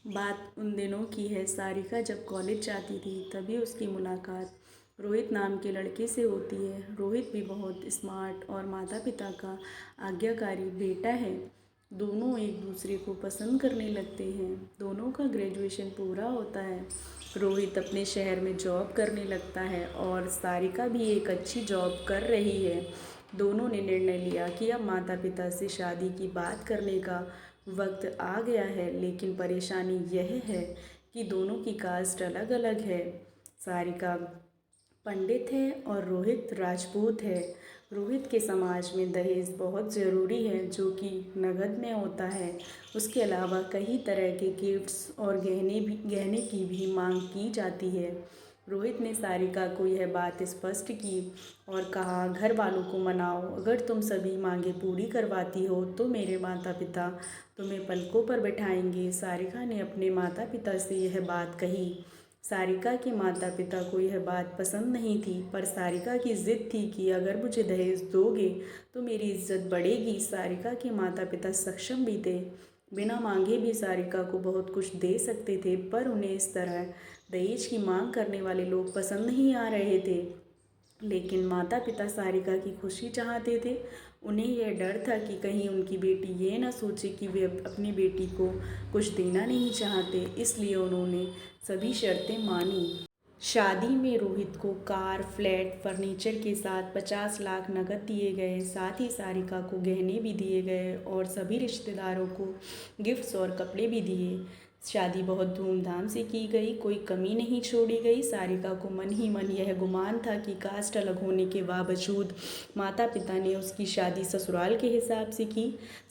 बात उन दिनों की है। सारिका जब कॉलेज जाती थी तभी उसकी मुलाकात रोहित नाम के लड़के से होती है। रोहित भी बहुत स्मार्ट और माता पिता का आज्ञाकारी बेटा है। दोनों एक दूसरे को पसंद करने लगते हैं। दोनों का ग्रेजुएशन पूरा होता है। रोहित अपने शहर में जॉब करने लगता है और सारिका भी एक अच्छी जॉब कर रही है। दोनों ने निर्णय लिया कि अब माता पिता से शादी की बात करने का वक्त आ गया है, लेकिन परेशानी यह है कि दोनों की कास्ट अलग अलग है। सारिका पंडित है और रोहित राजपूत है। रोहित के समाज में दहेज बहुत ज़रूरी है, जो कि नगद में होता है। उसके अलावा कई तरह के गिफ्ट्स और गहने की भी मांग की जाती है। रोहित ने सारिका को यह बात स्पष्ट की और कहा, घर वालों को मनाओ, अगर तुम सभी मांगे पूरी करवाती हो तो मेरे माता पिता तुम्हें पलकों पर बैठाएंगे। सारिका ने अपने माता पिता से यह बात कही। सारिका के माता पिता को यह बात पसंद नहीं थी, पर सारिका की ज़िद थी कि अगर मुझे दहेज दोगे तो मेरी इज्जत बढ़ेगी। सारिका के माता पिता सक्षम भी थे, बिना मांगे भी सारिका को बहुत कुछ दे सकते थे, पर उन्हें इस तरह दहेज की मांग करने वाले लोग पसंद नहीं आ रहे थे। लेकिन माता पिता सारिका की खुशी चाहते थे। उन्हें यह डर था कि कहीं उनकी बेटी ये ना सोचे कि वे अपनी बेटी को कुछ देना नहीं चाहते, इसलिए उन्होंने सभी शर्तें मानी। शादी में रोहित को कार, फ्लैट, फर्नीचर के साथ 50 लाख नकद दिए गए। साथ ही सारिका को गहने भी दिए गए और सभी रिश्तेदारों को गिफ्ट्स और कपड़े भी दिए। शादी बहुत धूमधाम से की गई, कोई कमी नहीं छोड़ी गई। सारिका को मन ही मन यह गुमान था कि कास्ट अलग होने के बावजूद माता पिता ने उसकी शादी ससुराल के हिसाब से की।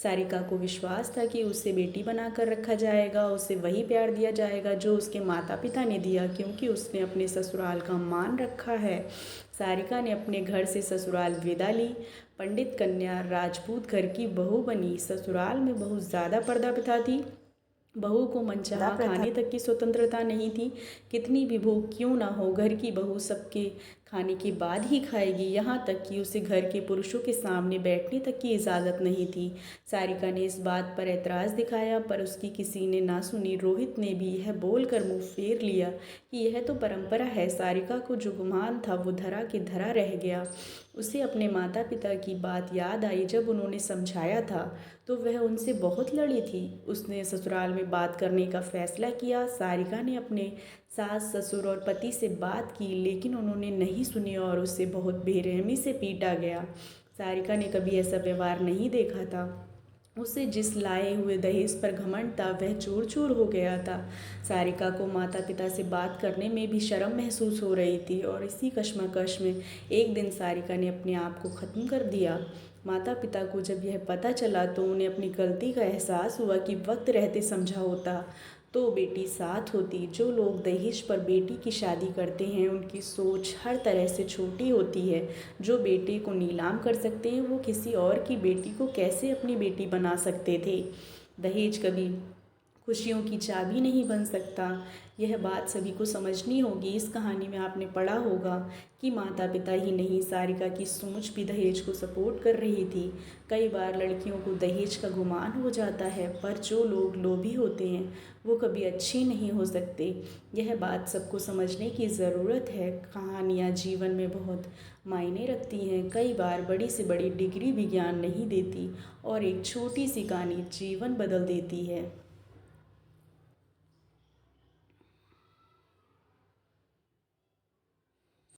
सारिका को विश्वास था कि उसे बेटी बनाकर रखा जाएगा, उसे वही प्यार दिया जाएगा जो उसके माता पिता ने दिया, क्योंकि उसने अपने ससुराल का मान रखा है। सारिका ने अपने घर से ससुराल विदा ली। पंडित कन्या राजपूत घर की बहू बनी। ससुराल में बहुत ज़्यादा पर्दा प्रथा थी। बहू को मनचाहा खाने तक की स्वतंत्रता नहीं थी। कितनी भी भूख क्यों ना हो, घर की बहू सबके खाने के बाद ही खाएगी। यहाँ तक कि उसे घर के पुरुषों के सामने बैठने तक की इजाज़त नहीं थी। सारिका ने इस बात पर ऐतराज़ दिखाया, पर उसकी किसी ने ना सुनी। रोहित ने भी यह बोलकर मुँह फेर लिया कि यह तो परंपरा है। सारिका को जो गुमान था वो धरा के धरा रह गया। उसे अपने माता पिता की बात याद आई। जब उन्होंने समझाया था तो वह उनसे बहुत लड़ी थी। उसने ससुराल में बात करने का फैसला किया। सारिका ने अपने सास, ससुर और पति से बात की, लेकिन उन्होंने नहीं सुनी और उसे बहुत बेरहमी से पीटा गया। सारिका ने कभी ऐसा व्यवहार नहीं देखा था। उसे जिस लाए हुए दहेज पर घमंड था वह चूर चूर हो गया था। सारिका को माता पिता से बात करने में भी शर्म महसूस हो रही थी और इसी कश्मकश में एक दिन सारिका ने अपने आप को ख़त्म कर दिया। माता पिता को जब यह पता चला तो उन्हें अपनी गलती का एहसास हुआ कि वक्त रहते समझा होता तो बेटी साथ होती। जो लोग दहेज पर बेटी की शादी करते हैं उनकी सोच हर तरह से छोटी होती है। जो बेटे को नीलाम कर सकते हैं वो किसी और की बेटी को कैसे अपनी बेटी बना सकते थे। दहेज कभी खुशियों की चाबी नहीं बन सकता। यह बात सभी को समझनी होगी। इस कहानी में आपने पढ़ा होगा कि माता पिता ही नहीं, सारिका की सोच भी दहेज को सपोर्ट कर रही थी। कई बार लड़कियों को दहेज का गुमान हो जाता है, पर जो लोग लोभी होते हैं वो कभी अच्छे नहीं हो सकते। यह बात सबको समझने की ज़रूरत है। कहानियाँ जीवन में बहुत मायने रखती हैं। कई बार बड़ी से बड़ी डिग्री भी ज्ञान नहीं देती और एक छोटी सी कहानी जीवन बदल देती है।